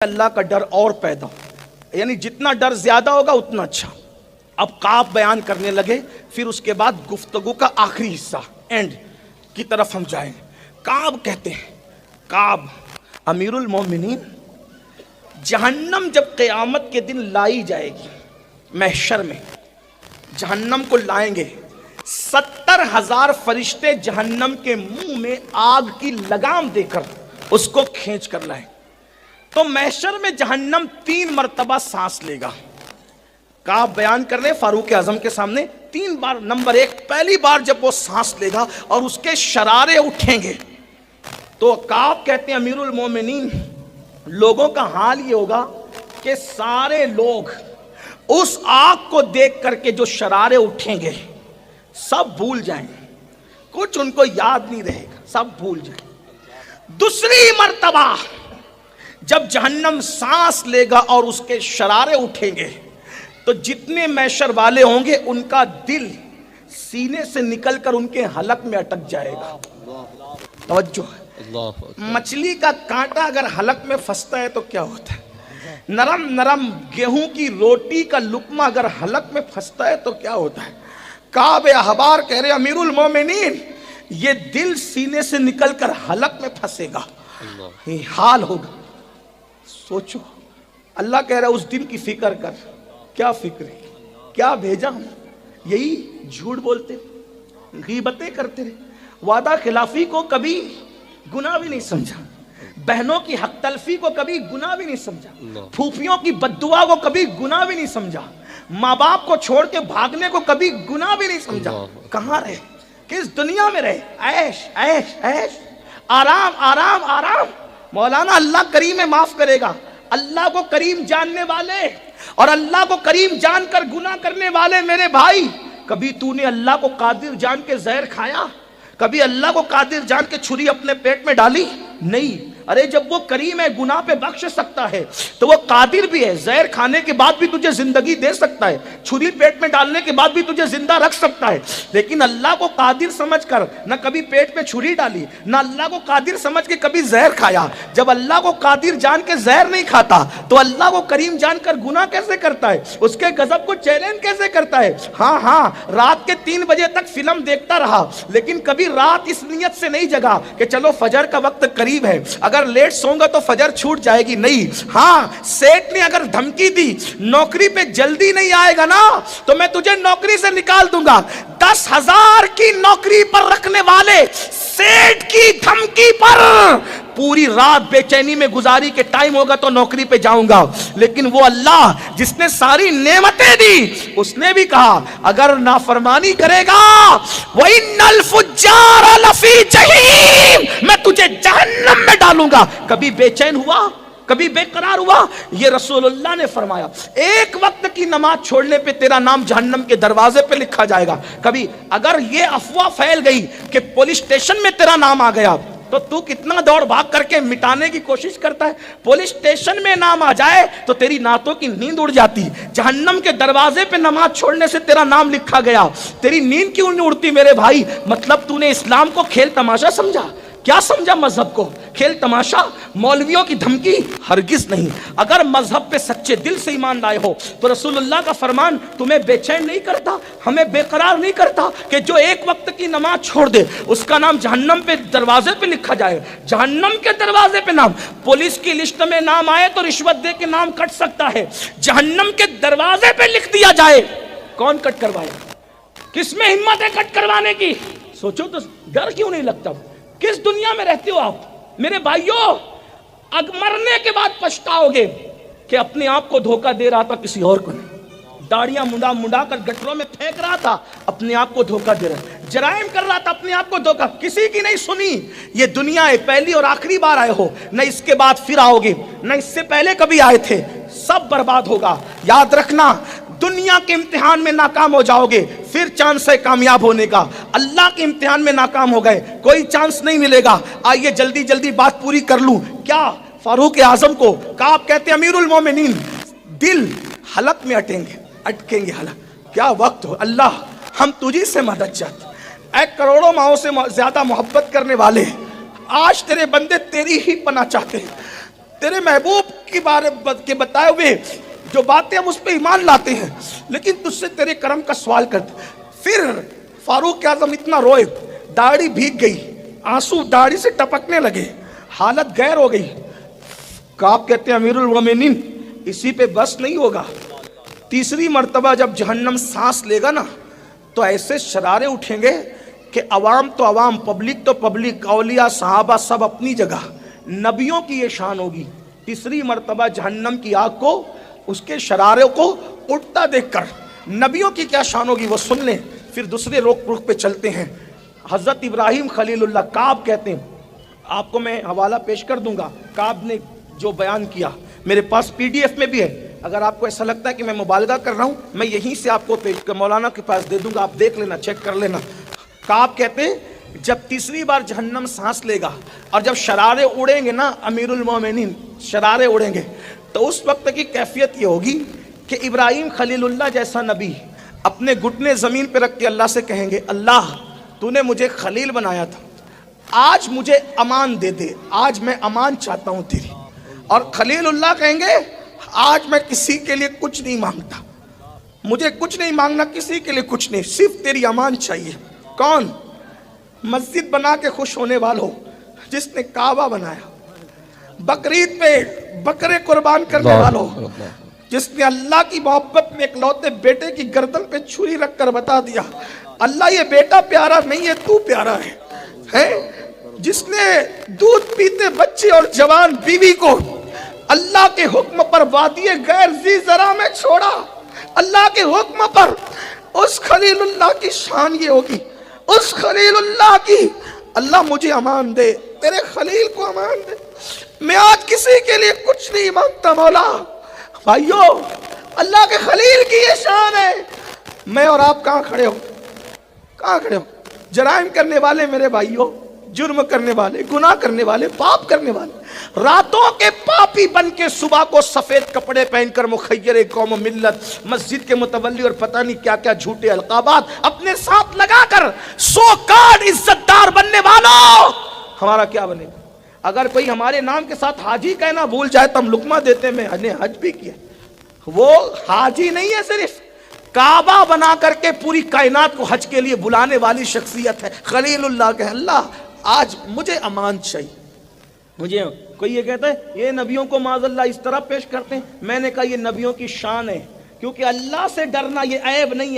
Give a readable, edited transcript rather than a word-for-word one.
اللہ کا ڈر اور پیدا ہو، یعنی جتنا ڈر زیادہ ہوگا اتنا اچھا۔ اب کعب بیان کرنے لگے، پھر اس کے بعد گفتگو کا آخری حصہ اینڈ کی طرف ہم جائیں۔ کعب کہتے ہیں، کعب امیر المومنین، جہنم جب قیامت کے دن لائی جائے گی، محشر میں جہنم کو لائیں گے، 70,000 فرشتے جہنم کے منہ میں آگ کی لگام دے کر اس کو کھینچ کر لائیں، تو محشر میں جہنم 3 مرتبہ سانس لے گا۔ کعب بیان کر رہے فاروق اعظم کے سامنے 3 بار۔ نمبر 1، پہلی بار جب وہ سانس لے گا اور اس کے شرارے اٹھیں گے تو کعب کہتے ہیں امیر المومنین، لوگوں کا حال یہ ہوگا کہ سارے لوگ اس آگ کو دیکھ کر کے جو شرارے اٹھیں گے سب بھول جائیں گے، کچھ ان کو یاد نہیں رہے گا، سب بھول جائیں گے۔ دوسری مرتبہ جب جہنم سانس لے گا اور اس کے شرارے اٹھیں گے تو جتنے محشر والے ہوں گے ان کا دل سینے سے نکل کر ان کے حلق میں اٹک جائے گا۔ توجہ، مچھلی کا کانٹا اگر حلق میں پھنستا ہے تو کیا ہوتا ہے؟ نرم نرم گیہوں کی روٹی کا لقمہ اگر حلق میں پھنستا ہے تو کیا ہوتا ہے؟ کعب احبار کہہ رہے امیر المومنین، یہ دل سینے سے نکل کر حلق میں پھنسے گا، یہ حال ہوگا۔ سوچو، اللہ کہہ رہا ہے اس دن کی فکر کر۔ کیا فکر ہے؟ کیا بھیجا ہم؟ یہی جھوٹ بولتے، غیبتیں کرتے رہے، وعدہ خلافی کو کبھی گناہ بھی نہیں سمجھا، بہنوں کی حق تلفی کو کبھی گناہ بھی نہیں سمجھا، پھوپھیوں کی بددعا کو کبھی گناہ بھی نہیں سمجھا، ماں باپ کو چھوڑ کے بھاگنے کو کبھی گناہ بھی نہیں سمجھا۔ کہاں رہے؟ کس دنیا میں رہے؟ عیش عیش عیش، آرام آرام آرام۔ مولانا اللہ کریم معاف کرے گا۔ اللہ کو کریم جاننے والے اور اللہ کو کریم جان کر گناہ کرنے والے میرے بھائی، کبھی تو نے اللہ کو قادر جان کے زہر کھایا؟ کبھی اللہ کو قادر جان کے چھری اپنے پیٹ میں ڈالی؟ نہیں۔ ارے جب وہ کریم ہے، گناہ پہ بخش سکتا ہے تو وہ قادر بھی ہے، زہر کھانے کے بعد بھی تجھے زندگی دے سکتا ہے، چھری پیٹ میں ڈالنے کے بعد بھی تجھے زندہ رکھ سکتا ہے۔ لیکن اللہ کو قادر سمجھ کر نہ کبھی پیٹ میں چھری ڈالی، نہ اللہ کو قادر سمجھ کے کبھی زہر کھایا۔ جب اللہ کو قادر جان کے زہر نہیں کھاتا تو اللہ کو کریم جان کر گناہ کیسے کرتا ہے؟ اس کے غضب کو چیلنج کیسے کرتا ہے؟ ہاں، رات کے 3 بجے تک فلم دیکھتا رہا، لیکن کبھی رات اس نیت سے نہیں جگا کہ چلو فجر کا وقت قریب ہے، اگر لیٹ سوں گا تو فجر چھوٹ جائے گی۔ نہیں، ہاں، سیٹ نے اگر دھمکی دی نوکری پہ جلدی نہیں آئے گا نا تو میں تجھے نوکری سے نکال دوں گا۔ 10,000 کی نوکری پر رکھنے والے سیٹ کی دھمکی پر پوری رات بے چینی میں گزاری کے ٹائم ہوگا تو نوکری پہ جاؤں گا۔ لیکن وہ اللہ جس نے ساری نعمتیں دی، اس نے بھی کہا اگر نافرمانی کرے گا وَإِنَّ الْفُجَّارَ لَفِي جَحِيمٍ، میں تجھے جہنم میں ڈالوں گا۔ کبھی بے چین ہوا؟ کبھی بے قرار ہوا؟ یہ رسول اللہ نے فرمایا، ایک وقت کی نماز چھوڑنے پہ تیرا نام جہنم کے دروازے پہ لکھا جائے گا۔ کبھی اگر یہ افواہ پھیل گئی کہ پولیس اسٹیشن میں تیرا نام آ گیا تو تو کتنا دوڑ بھاگ کر کے مٹانے کی کوشش کرتا ہے۔ پولیس اسٹیشن میں نام آ جائے تو تیری نعتوں کی نیند اڑ جاتی۔ جہنم کے دروازے پہ نماز چھوڑنے سے تیرا نام لکھا گیا، تیری نیند کیوں نہیں اڑتی میرے بھائی؟ مطلب تو نے اسلام کو کھیل تماشا سمجھا؟ کیا سمجھا مذہب کو؟ کھیل تماشا؟ مولویوں کی دھمکی؟ ہرگز نہیں۔ اگر مذہب پہ سچے دل سے ایمان لائے ہو تو رسول اللہ کا فرمان تمہیں بے چین نہیں کرتا، ہمیں بے قرار نہیں کرتا کہ جو ایک وقت کی نماز چھوڑ دے اس کا نام جہنم پہ دروازے پہ لکھا جائے۔ جہنم کے دروازے پہ نام، پولیس کی لسٹ میں نام آئے تو رشوت دے کے نام کٹ سکتا ہے، جہنم کے دروازے پہ لکھ دیا جائے، کون کٹ کروائے؟ کس میں ہمت ہے کٹ کروانے کی؟ سوچو تو، ڈر کیوں نہیں لگتا؟ کس دنیا میں رہتے ہو آپ میرے بھائیوں؟ مرنے کے بعد پچھتاؤ گے کہ اپنے آپ کو دھوکہ دے رہا تھا، کسی اور کو نہیں۔ داڑیاں منڈا کر گٹروں میں پھینک رہا تھا، اپنے آپ کو دھوکہ دے رہا، جرائم کر رہا تھا، اپنے آپ کو دھوکہ، کسی کی نہیں سنی۔ یہ دنیا ہے، پہلی اور آخری بار آئے ہو، نہ اس کے بعد پھر آؤ گے، نہ اس سے پہلے کبھی آئے تھے، سب برباد ہوگا۔ یاد رکھنا، دنیا کے امتحان میں ناکام ہو جاؤ گے، پھر چانس ہے کامیاب ہونے کا۔ اللہ کے امتحان میں ناکام ہو گئے، کوئی چانس نہیں ملے گا۔ آئیے جلدی جلدی بات پوری کر لوں۔ کیا فاروق اعظم کو کعب کہتے امیر المومنین، دل حلق میں اٹکیں گے حلق۔ کیا وقت ہو اللہ، ہم تجھی سے مدد چاہتے، اے کروڑوں ماؤں سے زیادہ محبت کرنے والے، آج تیرے بندے تیری ہی پناہ چاہتے ہیں۔ تیرے محبوب کے بارے کے بتائے ہوئے جو باتیں ہم اس پہ ایمان لاتے ہیں، لیکن تجھ سے تیرے کرم کا سوال کرتے. پھر فاروق اعظم اتنا روئے، داڑھی بھیگ گئی، آنسو داڑھی سے ٹپکنے لگے، حالت غیر ہو گئی. کعب کہتے ہیں امیر المومنین اسی پہ بس نہیں ہوگا، تیسری مرتبہ جب جہنم سانس لے گا نا تو ایسے شرارے اٹھیں گے کہ عوام تو عوام، پبلک تو پبلک، اولیاء صحابہ سب اپنی جگہ، نبیوں کی یہ شان ہوگی. تیسری مرتبہ جہنم کی آگ کو، اس کے شراروں کو اٹھتا دیکھ کر نبیوں کی کیا شان ہوگی وہ سن لیں. پھر دوسرے رخ پہ چلتے ہیں. حضرت ابراہیم خلیل اللہ، کعب کہتے ہیں، آپ کو میں حوالہ پیش کر دوں گا، کعب نے جو بیان کیا میرے پاس PDF میں بھی ہے. اگر آپ کو ایسا لگتا ہے کہ میں مبالغہ کر رہا ہوں، میں یہیں سے آپ کو پیش کر مولانا کے پاس دے دوں گا، آپ دیکھ لینا، چیک کر لینا. کعب کہتے ہیں جب تیسری بار جہنم سانس لے گا اور جب شرارے اڑیں گے نا امیر المومنین، شرارے اڑیں گے، تو اس وقت کی کیفیت یہ ہوگی کہ ابراہیم خلیل اللہ جیسا نبی اپنے گھٹنے زمین پہ رکھ کے اللہ سے کہیں گے، اللہ تو نے مجھے خلیل بنایا تھا، آج مجھے امان دے دے، آج میں امان چاہتا ہوں تیری. اور خلیل اللہ کہیں گے آج میں کسی کے لیے کچھ نہیں مانگتا، مجھے کچھ نہیں مانگنا، کسی کے لیے کچھ نہیں، صرف تیری امان چاہیے. کون؟ مسجد بنا کے خوش ہونے والوں، جس نے کعبہ بنایا، بقرعید پہ بکرے قربان کرنے والوں، جس نے اللہ کی محبت میں اکلوتے بیٹے کی گردن پہ چھری رکھ کر بتا دیا اللہ یہ بیٹا پیارا نہیں ہے، تو پیارا ہے. جس نے دودھ پیتے بچے اور جوان بیوی کو اللہ کے حکم پر وادی غیر ذی زرع میں چھوڑا، اللہ کے حکم پر. اس خلیل اللہ کی شان یہ ہوگی، اس خلیل اللہ کی، اللہ مجھے امان دے، تیرے خلیل کو امان دے، میں آج کسی کے لیے کچھ نہیں مانگتا مولا. بھائیو اللہ کے خلیل کی یہ شان ہے. میں اور آپ کہاں کھڑے ہو؟ کہاں کھڑے ہو؟ جرائم کرنے والے میرے بھائیو، جرم کرنے والے، گناہ کرنے والے، پاپ کرنے والے، راتوں کے پاپی بن کے صبح کو سفید کپڑے پہن کر مخیر قوم و ملت، مسجد کے متولی اور پتہ نہیں کیا کیا جھوٹے القابات اپنے ساتھ لگا کر سو کارڈ عزت دار بننے والوں، ہمارا کیا بنے گا؟ اگر کوئی ہمارے نام کے ساتھ حاجی کہنا بھول جائے تو ہم لقمہ دیتے، میں نے حج بھی کیا. وہ حاجی نہیں ہے، صرف کعبہ بنا کر کے پوری کائنات کو حج کے لیے بلانے والی شخصیت ہے. خلیل اللہ کہ اللہ آج مجھے امان چاہیے. مجھے کوئی یہ کہتا ہے یہ نبیوں کو معاذ اللہ اس طرح پیش کرتے ہیں، میں نے کہا یہ نبیوں کی شان ہے، کیونکہ اللہ سے ڈرنا یہ عیب نہیں ہے.